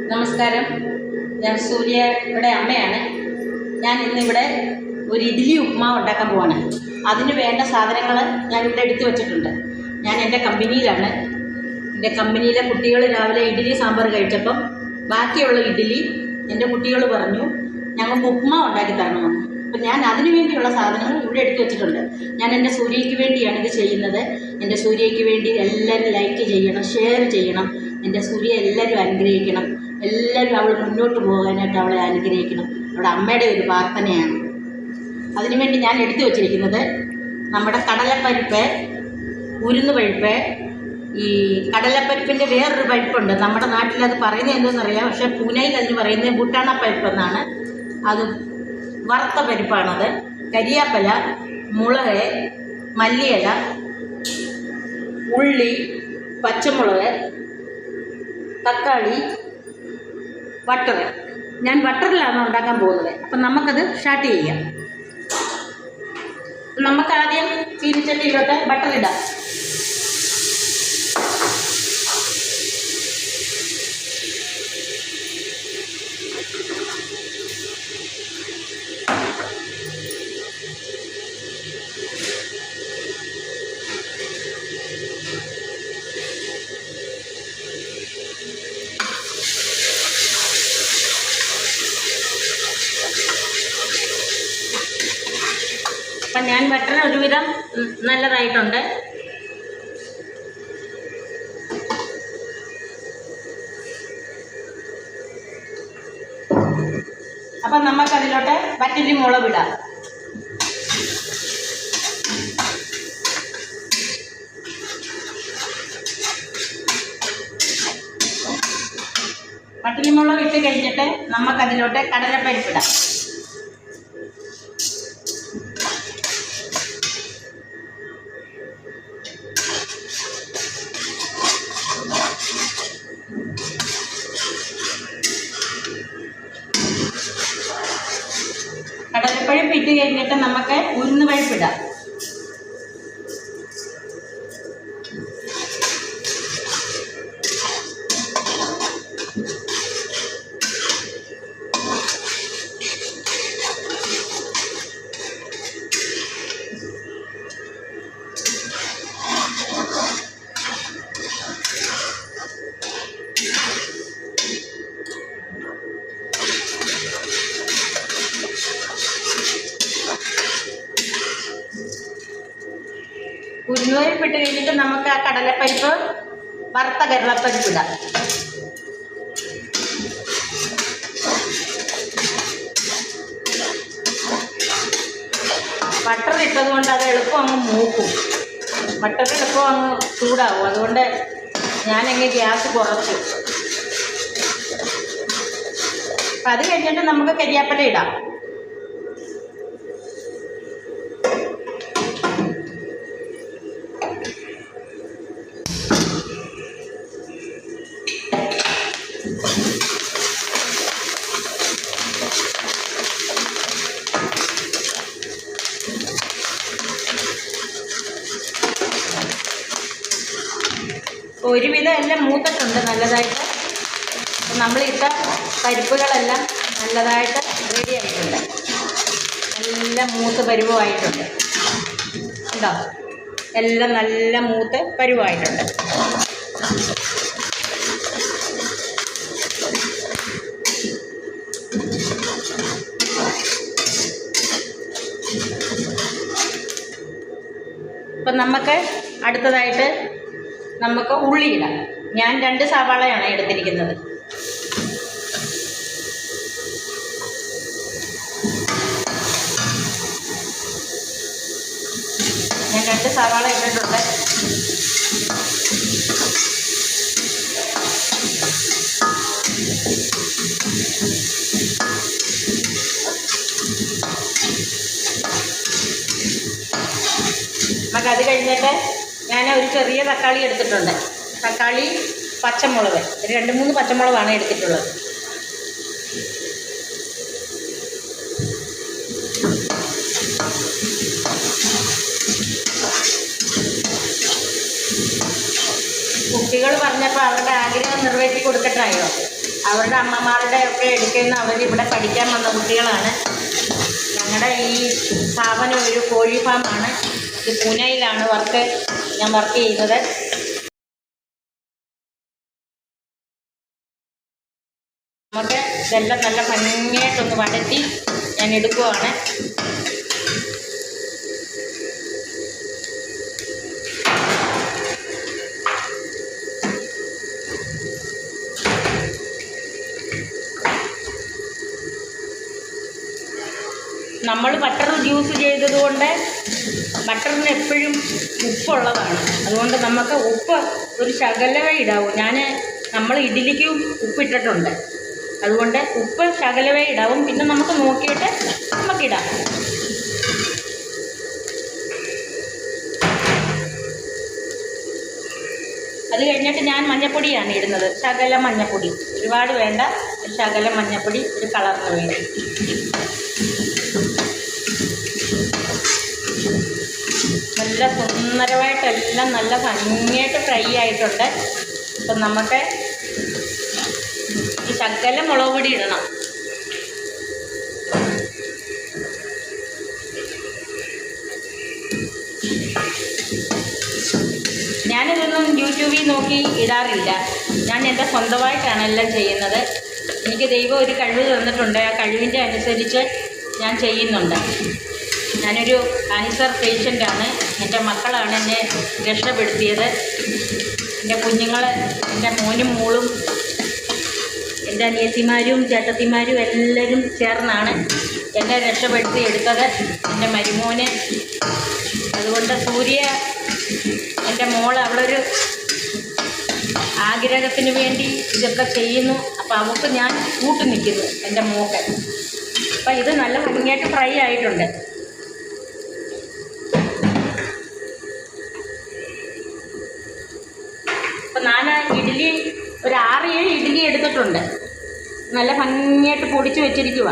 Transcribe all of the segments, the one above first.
നമസ്കാരം, ഞാൻ സൂര്യയുടെ അമ്മയാണ്. ഞാൻ ഇന്നിവിടെ ഒരു ഇഡ്ഡലി ഉപ്മാവ് ഉണ്ടാക്കാൻ പോവാണ്. അതിന് വേണ്ട സാധനങ്ങൾ ഞാനിവിടെ എടുത്തു വച്ചിട്ടുണ്ട്. ഞാൻ എൻ്റെ കമ്പനിയിലാണ്. എൻ്റെ കമ്പനിയിലെ കുട്ടികൾ രാവിലെ ഇഡ്ഡലി സാമ്പാർ കഴിച്ചപ്പം ബാക്കിയുള്ള ഇഡ്ഡലി എൻ്റെ കുട്ടികൾ പറഞ്ഞു ഞങ്ങൾക്ക് ഉപ്മാവ് ഉണ്ടാക്കി തരണമെന്ന്. അപ്പം ഞാൻ അതിനു വേണ്ടിയുള്ള സാധനങ്ങൾ ഇവിടെ എടുത്തു വച്ചിട്ടുണ്ട്. ഞാൻ എൻ്റെ സൂര്യയ്ക്ക് വേണ്ടിയാണ് ഇത് ചെയ്യുന്നത്. എൻ്റെ സൂര്യയ്ക്ക് വേണ്ടി എല്ലാവരും ലൈക്ക് ചെയ്യണം, ഷെയർ ചെയ്യണം. എൻ്റെ സൂര്യ എല്ലാവരും അനുഗ്രഹിക്കണം. എല്ലാവരും അവൾ മുന്നോട്ട് പോകാനായിട്ട് അവളെ അനുഗ്രഹിക്കണം. അവളുടെ അമ്മയുടെ ഒരു പ്രാർത്ഥനയാണ്. അതിനുവേണ്ടി ഞാൻ എടുത്തു വച്ചിരിക്കുന്നത് നമ്മുടെ കടലപ്പരിപ്പ്, ഉരുന്ന് പരിപ്പ്. ഈ കടലപ്പരിപ്പിൻ്റെ വേറൊരു പരിപ്പുണ്ട്, നമ്മുടെ നാട്ടിൽ അത് പറയുന്നത് എന്തെന്നറിയാം, പക്ഷേ പൂനെയിൽ അതിന് പറയുന്നത് ബുട്ടാണ പരിപ്പ് എന്നാണ്. അത് വറുത്ത പരിപ്പാണത്. കരിയാപ്പല, മുളക്, മല്ലിയില, ഉള്ളി, പച്ചമുളക്, തക്കാളി, ബട്ടർ. ഞാൻ ബട്ടറിലാണ് ഉണ്ടാക്കാൻ പോകുന്നത്. അപ്പം നമുക്കത് സ്റ്റാർട്ട് ചെയ്യാം. നമുക്കാദ്യം ചീനിച്ചട്ടിയിലോട്ട് ബട്ടർ ഇടാം. അപ്പം ഞാൻ ബട്ടർ ഒരുവിധം നല്ലതായിട്ടുണ്ട്. അപ്പം നമുക്കതിലോട്ട് വറ്റലി മുളക് ഇടാം. വറ്റലി മുളക് ഇട്ട് കഴിഞ്ഞിട്ട് നമുക്കതിലോട്ട് കടലപ്പരിപ്പിടാം. കടലപ്പരിപ്പ് ഇട്ട് കഴിഞ്ഞിട്ട് നമുക്ക് ഉഴുന്ന് പരിപ്പിടാം. ഉരുന്നുപരിപ്പ് ഇട്ട് കഴിഞ്ഞിട്ട് നമുക്ക് ആ കടലപ്പരിപ്പ്, വറുത്ത കടലപ്പരിപ്പ് ഇടാം. ബട്ടർ ഇട്ടത് കൊണ്ട് അത് എളുപ്പം അങ്ങ് മൂക്കും. ബട്ടർ എളുപ്പം അങ്ങ് ചൂടാവും. അതുകൊണ്ട് ഞാനങ്ങ് ഗ്യാസ് കുറച്ചു. അപ്പം അത് കഴിഞ്ഞിട്ട് നമുക്ക് കരിയാപ്പല ഇടാം. ഒരുവിധം എല്ലാം മൂത്തിട്ടുണ്ട് നല്ലതായിട്ട്. നമ്മളിട്ട പരിപ്പുകളെല്ലാം നല്ലതായിട്ട് റെഡി ആയിട്ടുണ്ട്. എല്ലാം മൂത്ത് പരുവമായിട്ടുണ്ട്. ഉണ്ടോ? എല്ലാം നല്ല മൂത്ത് പരുവമായിട്ടുണ്ട്. അപ്പം നമുക്ക് അടുത്തതായിട്ട് നമുക്ക് ഉള്ളി ഇടാം. ഞാൻ 2 സവാളയാണ് എടുത്തിരിക്കുന്നത്. ഞാൻ 2 സവാള ഇട്ടിട്ടുണ്ട്. നമുക്കത് കഴിഞ്ഞിട്ട് ഞാൻ ഒരു ചെറിയ തക്കാളി എടുത്തിട്ടുണ്ട്. തക്കാളി, പച്ചമുളക്, 2-3 പച്ചമുളകാണ് എടുത്തിട്ടുള്ളത്. കുട്ടികൾ പറഞ്ഞപ്പോൾ അവരുടെ ആഗ്രഹം നിറവേറ്റി കൊടുക്കട്ടായോ. അവരുടെ അമ്മമാരുടെ ഒക്കെ എടുക്കുന്ന അവരിവിടെ പഠിക്കാൻ വന്ന കുട്ടികളാണ്. ഞങ്ങളുടെ ഈ സ്ഥാപനം ഒരു കോഴി ഫാമാണ്. ഇത് പൂനെയിലാണ് ഞാൻ വർക്ക് ചെയ്യുന്നത്. നമുക്ക് ഇതെല്ലാം നല്ല ഭംഗിയായിട്ടൊന്ന് വഴറ്റി ഞാൻ എടുക്കുവാണ്. നമ്മൾ ബട്ടർ യൂസ് ചെയ്തതുകൊണ്ട് ബട്ടറിന് എപ്പോഴും ഉപ്പുള്ളതാണ്. അതുകൊണ്ട് നമുക്ക് ഉപ്പ് ഒരു ശകലമേ ഇടാവൂ. നമ്മൾ ഇഡ്ഡലിക്ക് ഉപ്പിട്ടിട്ടുണ്ട്. അതുകൊണ്ട് ഉപ്പ് ശകലമേ ഇടാവും. പിന്നെ നമുക്ക് നോക്കിയിട്ട് നമുക്കിടാം. അത് കഴിഞ്ഞിട്ട് ഞാൻ മഞ്ഞൾപ്പൊടിയാണ് ഇടുന്നത്. ശകലം മഞ്ഞൾപ്പൊടി, ഒരുപാട് വേണ്ട. ഒരു ശകലം മഞ്ഞൾപ്പൊടി, ഒരു കളറിന് വേണ്ടി. നല്ല സുന്ദരമായിട്ടെല്ലാം നല്ല ഭംഗിയായിട്ട് ഫ്രൈ ആയിട്ടുണ്ട്. അപ്പം നമുക്ക് ഈ ശകലം മുളക് പൊടി ഇടണം. ഞാനിതൊന്നും യൂട്യൂബിൽ നോക്കി ഇടാറില്ല. ഞാൻ എൻ്റെ സ്വന്തമായിട്ടാണ് എല്ലാം ചെയ്യുന്നത്. എനിക്ക് ദൈവം ഒരു കഴിവ് തന്നിട്ടുണ്ട്. ആ കഴിവിൻ്റെ അനുസരിച്ച് ഞാൻ ചെയ്യുന്നുണ്ട്. ഞാനൊരു ക്യാൻസർ പേഷ്യൻ്റാണ്. എൻ്റെ മക്കളാണ് എന്നെ രക്ഷപ്പെടുത്തിയത്. എൻ്റെ കുഞ്ഞുങ്ങൾ, എൻ്റെ മോനും മോളും, എൻ്റെ അനിയത്തിമാരും ചേട്ടത്തിമാരും എല്ലാവരും ചേർന്നാണ് എന്നെ രക്ഷപ്പെടുത്തി എടുത്തത്. എൻ്റെ മരുമോന്. അതുകൊണ്ട് സൂര്യ, എൻ്റെ മോൾ, അവളൊരു ആഗ്രഹത്തിന് വേണ്ടി ഇതൊക്കെ ചെയ്യുന്നു. അപ്പോൾ അവൾക്ക് ഞാൻ കൂട്ടു നിൽക്കുന്നു, എൻ്റെ മോക്ക്. അപ്പം ഇത് നല്ല ഭംഗിയായിട്ട് ഫ്രൈ ആയിട്ടുണ്ട്. അപ്പം ഞാൻ ഇഡ്ഡലി ഒരു 6-7 ഇഡ്ഡലി എടുത്തിട്ടുണ്ട്. നല്ല ഭംഗിയായിട്ട് പൊടിച്ച് വെച്ചിരിക്കുക.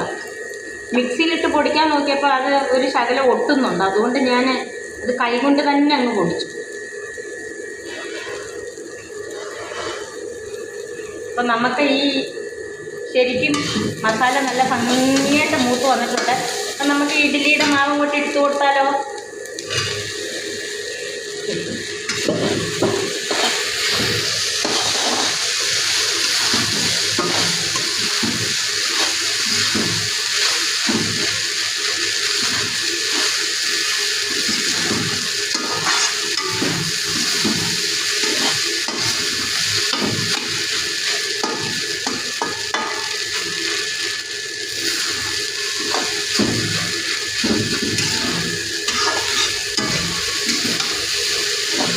മിക്സിയിലിട്ട് പൊടിക്കാൻ നോക്കിയപ്പോൾ അത് ഒരു ശകലം ഒട്ടുന്നുണ്ട്. അതുകൊണ്ട് ഞാൻ അത് കൈകൊണ്ട് തന്നെ അങ്ങ് പൊടിച്ചു. അപ്പം നമുക്ക് ഈ ശരിക്കും മസാല നല്ല ഭംഗിയായിട്ട് മൂത്ത് വന്നിട്ടുണ്ട്. അപ്പം നമുക്ക് ഇഡ്ഡലിയുടെ മാവ് കൂട്ടി എടുത്തു കൊടുത്താലോ?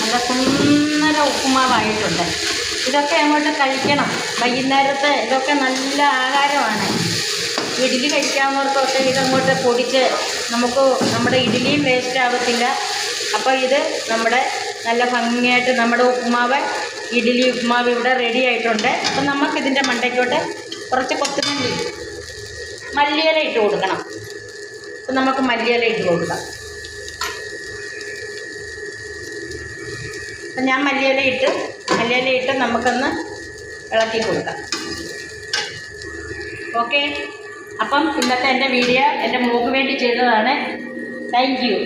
നല്ല സുന്ദര ഉപ്പുമാവായിട്ടുണ്ട്. ഇതൊക്കെ അങ്ങോട്ട് കഴിക്കണം. വൈകുന്നേരത്തെ ഇതൊക്കെ നല്ല ആഹാരമാണ്. ഇഡ്ഡലി കഴിക്കാവുന്നവർക്കൊക്കെ ഇതങ്ങോട്ട് പൊടിച്ച് നമ്മുടെ ഇഡ്ഡലിയും വേസ്റ്റ് ആവത്തില്ല. അപ്പോൾ ഇത് നമ്മുടെ നല്ല ഭംഗിയായിട്ട് നമ്മുടെ ഉപ്പുമാവ്, ഇഡ്ഡലി ഉപ്പുമാവ് ഇവിടെ റെഡി ആയിട്ടുണ്ട്. അപ്പം നമുക്കിതിൻ്റെ മണ്ടയ്ക്കോട്ട് കുറച്ച് കൊത്തുമല്ലി, മല്ലിയില ഇട്ട് കൊടുക്കണം. അപ്പം നമുക്ക് മല്ലിയില ഇട്ട് കൊടുക്കാം. അപ്പം ഞാൻ മല്ലിയില ഇട്ട് നമുക്കൊന്ന് ഇളക്കി കൊടുക്കാം. ഓക്കെ. അപ്പം ഇന്നത്തെ എൻ്റെ വീഡിയോ എൻ്റെ മോൾക്ക് വേണ്ടി ചെയ്തതാണ്. Thank you.